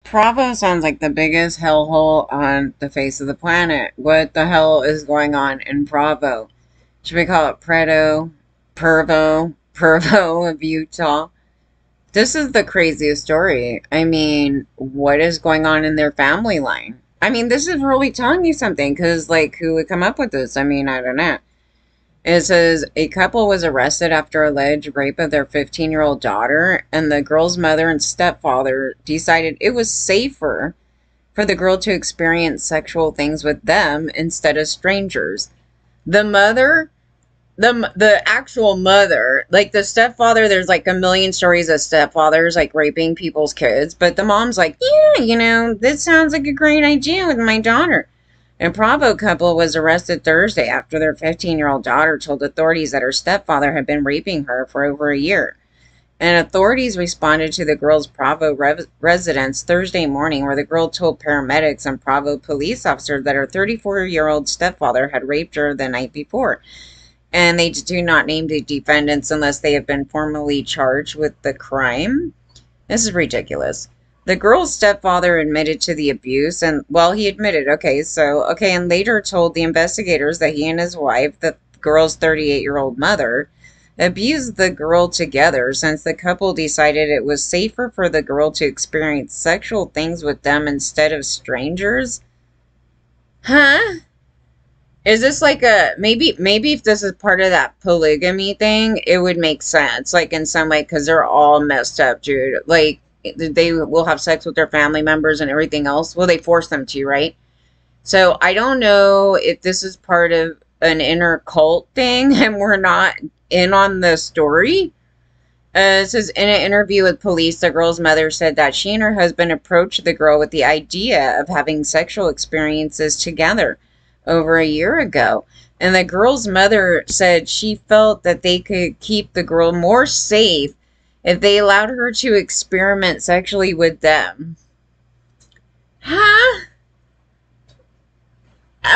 Provo sounds like the biggest hellhole on the face of the planet. What the hell is going on in Provo? Should we call it Provo of Utah? This is the craziest story. I mean, what is going on in their family line? I mean, this is really telling you something because, like, who would come up with this? I mean, I don't know. It says a couple was arrested after alleged rape of their 15-year-old daughter, and the girl's mother and stepfather decided it was safer for the girl to experience sexual things with them instead of strangers. The mother, the actual mother, like the stepfather, there's like a million stories of stepfathers like raping people's kids, but the mom's like, yeah, this sounds like a great idea with my daughter. A Provo couple was arrested Thursday after their 15-year-old daughter told authorities that her stepfather had been raping her for over a year. And authorities responded to the girl's Provo residence Thursday morning, where the girl told paramedics and Provo police officers that her 34-year-old stepfather had raped her the night before. And they do not name the defendants unless they have been formally charged with the crime. This is ridiculous. The girl's stepfather admitted to the abuse, and, well, he admitted, and later told the investigators that he and his wife, the girl's 38-year-old mother, abused the girl together since the couple decided it was safer for the girl to experience sexual things with them instead of strangers. Huh? Is this like maybe if this is part of that polygamy thing, it would make sense, like in some way, because they're all messed up, dude. Like, they will have sex with their family members and everything else. Well, they force them to, right? So I don't know if this is part of an inner cult thing and we're not in on the story. It says, in an interview with police, the girl's mother said that she and her husband approached the girl with the idea of having sexual experiences together over a year ago. And the girl's mother said she felt that they could keep the girl more safe if they allowed her to experiment sexually with them. Huh?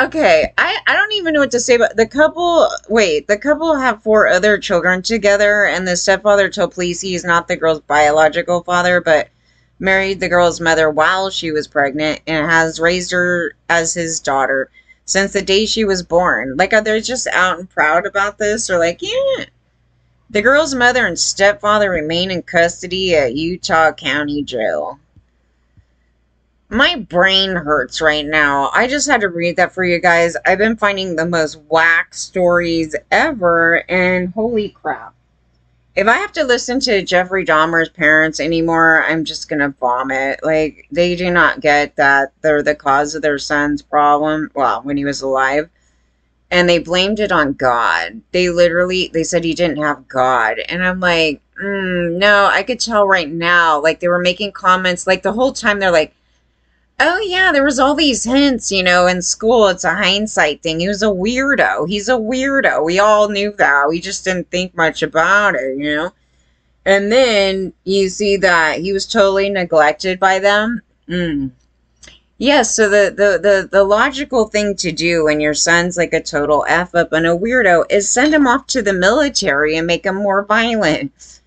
Okay, I don't even know what to say about the couple. Wait, the couple have 4 other children together, and the stepfather told police he is not the girl's biological father, but married the girl's mother while she was pregnant and has raised her as his daughter since the day she was born. Like, are they just out and proud about this? Or like, yeah. The girl's mother and stepfather remain in custody at Utah County Jail. My brain hurts right now. I just had to read that for you guys. I've been finding the most whack stories ever, and holy crap. If I have to listen to Jeffrey Dahmer's parents anymore, I'm just gonna vomit. Like, they do not get that they're the cause of their son's problem, well, when he was alive. And they blamed it on God. They said he didn't have God. And I'm like, no, I could tell right now. Like, they were making comments, like, the whole time they're like, oh, yeah, there was all these hints, in school. It's a hindsight thing. He was a weirdo. He's a weirdo. We all knew that. We just didn't think much about it, And then you see that he was totally neglected by them. Yes, so the logical thing to do when your son's like a total F up and a weirdo is send him off to the military and make him more violent.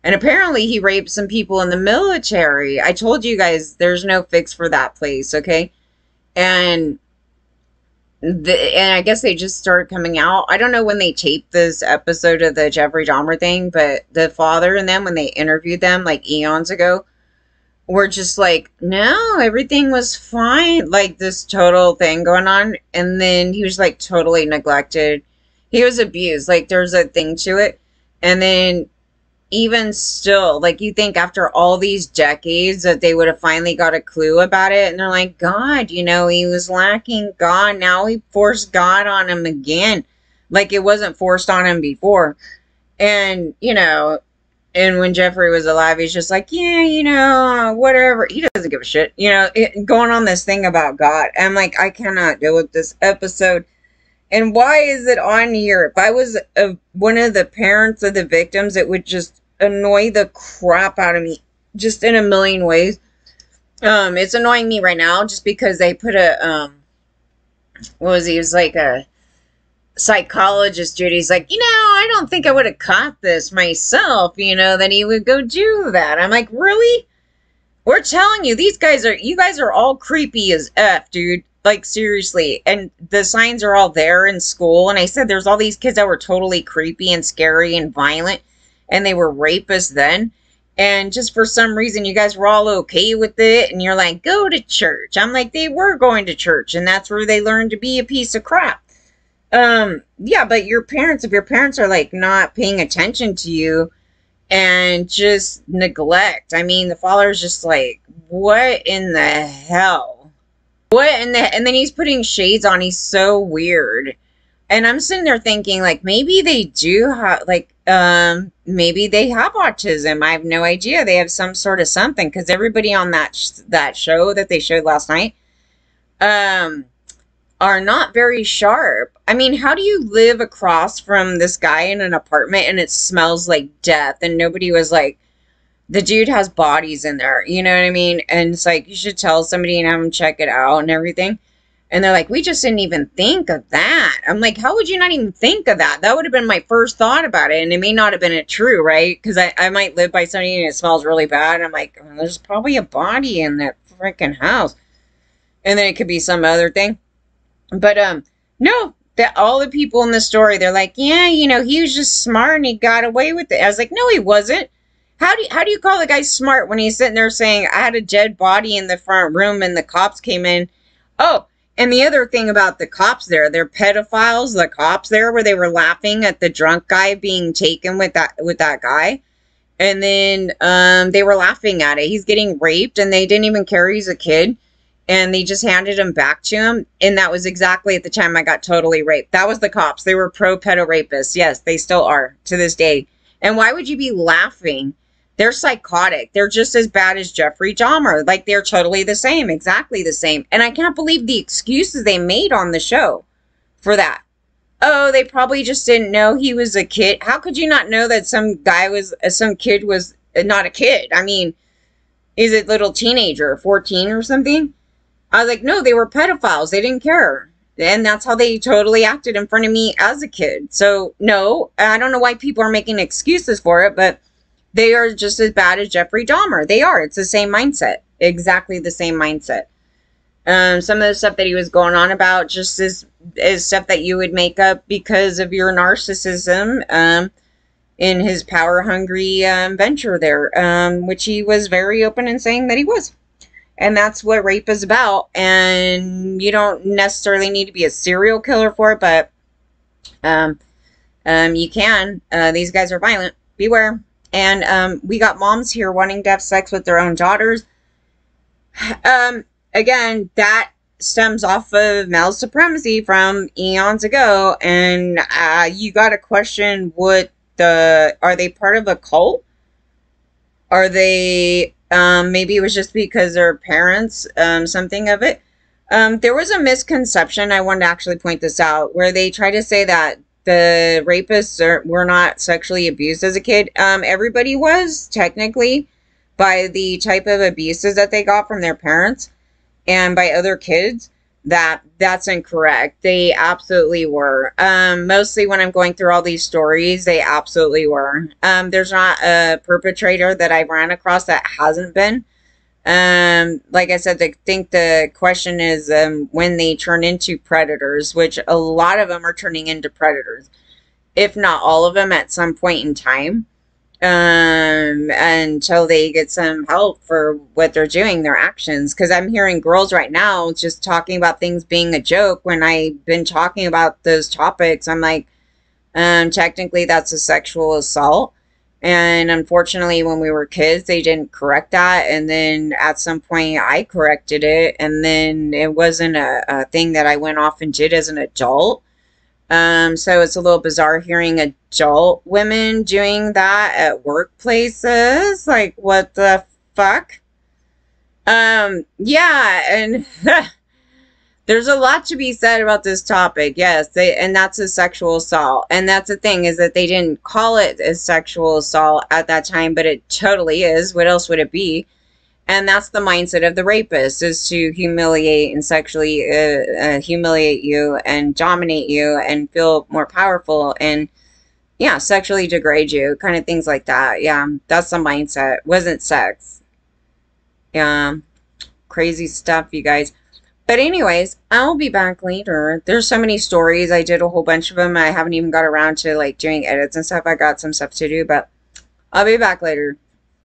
And apparently he raped some people in the military. I told you guys there's no fix for that place, okay? And I guess they just started coming out. I don't know when they taped this episode of the Jeffrey Dahmer thing, but the father and them, when they interviewed them like eons ago, were just like, no, everything was fine. Like, this total thing going on. And then he was like totally neglected. He was abused. Like, there's a thing to it. And then even still, like, you think after all these decades that they would have finally got a clue about it. And they're like, God, he was lacking God. Now we forced God on him again. Like, it wasn't forced on him before. And, and when Jeffrey was alive, he's just like, yeah, whatever. He doesn't give a shit, going on this thing about God. I'm like, I cannot deal with this episode. And why is it on here? If I was one of the parents of the victims, it would just annoy the crap out of me, just in a million ways. It's annoying me right now just because they put a, what was he? He was like a psychologist, dude. He's like, I don't think I would have caught this myself, that he would go do that. I'm like, really? We're telling you, you guys are all creepy as F, dude. Like, seriously. And the signs are all there in school. And I said there's all these kids that were totally creepy and scary and violent. And they were rapists then. And just for some reason, you guys were all okay with it. And you're like, go to church. I'm like, they were going to church. And that's where they learned to be a piece of crap. Yeah, but if your parents are like not paying attention to you and just neglect. I mean, the father's just like, what in the hell? What in the, and then he's putting shades on. He's so weird. And I'm sitting there thinking, like, maybe they do have, like, maybe they have autism. I have no idea. They have some sort of something, because everybody on that show that they showed last night, are not very sharp. I mean, how do you live across from this guy in an apartment and it smells like death and nobody was like, the dude has bodies in there, you know what I mean? And it's like, you should tell somebody and have them check it out and everything. And they're like, we just didn't even think of that. I'm like, how would you not even think of that? That would have been my first thought about it. And it may not have been it true, right? Because I might live by something and it smells really bad. And I'm like, oh, there's probably a body in that freaking house. And then it could be some other thing. But, no, that all the people in the story, they're like, yeah, you know, he was just smart and he got away with it. I was like, no, he wasn't. How do you call the guy smart when he's sitting there saying, I had a dead body in the front room and the cops came in? Oh, and the other thing about the cops there, they're pedophiles, the cops there, where they were laughing at the drunk guy being taken with that guy. And then, they were laughing at it. He's getting raped and they didn't even care he's a kid. And they just handed him back to him. And that was exactly at the time I got totally raped. That was the cops. They were pro-pedo rapists. Yes, they still are to this day. And why would you be laughing? They're psychotic. They're just as bad as Jeffrey Dahmer. Like, they're totally the same. Exactly the same. And I can't believe the excuses they made on the show for that. Oh, they probably just didn't know he was a kid. How could you not know that some kid was not a kid? I mean, is it little teenager, 14 or something? I was like, no, they were pedophiles. They didn't care. And that's how they totally acted in front of me as a kid. So, no, I don't know why people are making excuses for it, but they are just as bad as Jeffrey Dahmer. They are. It's the same mindset. Exactly the same mindset. Some of the stuff that he was going on about just is stuff that you would make up because of your narcissism in his power-hungry venture there, which he was very open in saying that he was. And that's what rape is about. And you don't necessarily need to be a serial killer for it, but you can. These guys are violent. Beware. And we got moms here wanting to have sex with their own daughters. Again, that stems off of male supremacy from eons ago. And you got to question are they part of a cult? Are they... maybe it was just because their parents, something of it. There was a misconception, I wanted to actually point this out, where they try to say that the rapists were not sexually abused as a kid. Everybody was, technically, by the type of abuses that they got from their parents and by other kids. That's incorrect. They absolutely were. Mostly when I'm going through all these stories, they absolutely were. There's not a perpetrator that I ran across that hasn't been. Like I said, I think the question is when they turn into predators, which a lot of them are turning into predators, if not all of them at some point in time. Until they get some help for what they're doing, their actions. Because I'm hearing girls right now just talking about things being a joke when I've been talking about those topics. I'm like, technically that's a sexual assault. And unfortunately, when we were kids, they didn't correct that. And then at some point I corrected it. And then it wasn't a thing that I went off and did as an adult. So it's a little bizarre hearing adult women doing that at workplaces. Like, what the fuck? Yeah, and there's a lot to be said about this topic. Yes, and that's a sexual assault. And that's the thing, is that they didn't call it a sexual assault at that time, but it totally is. What else would it be? And that's the mindset of the rapist, is to humiliate and sexually humiliate you and dominate you and feel more powerful and, yeah, sexually degrade you, kind of things like that. Yeah, that's the mindset. Wasn't sex. Yeah, crazy stuff, you guys. But anyways, I'll be back later. There's so many stories. I did a whole bunch of them. I haven't even got around to like doing edits and stuff. I got some stuff to do, but I'll be back later.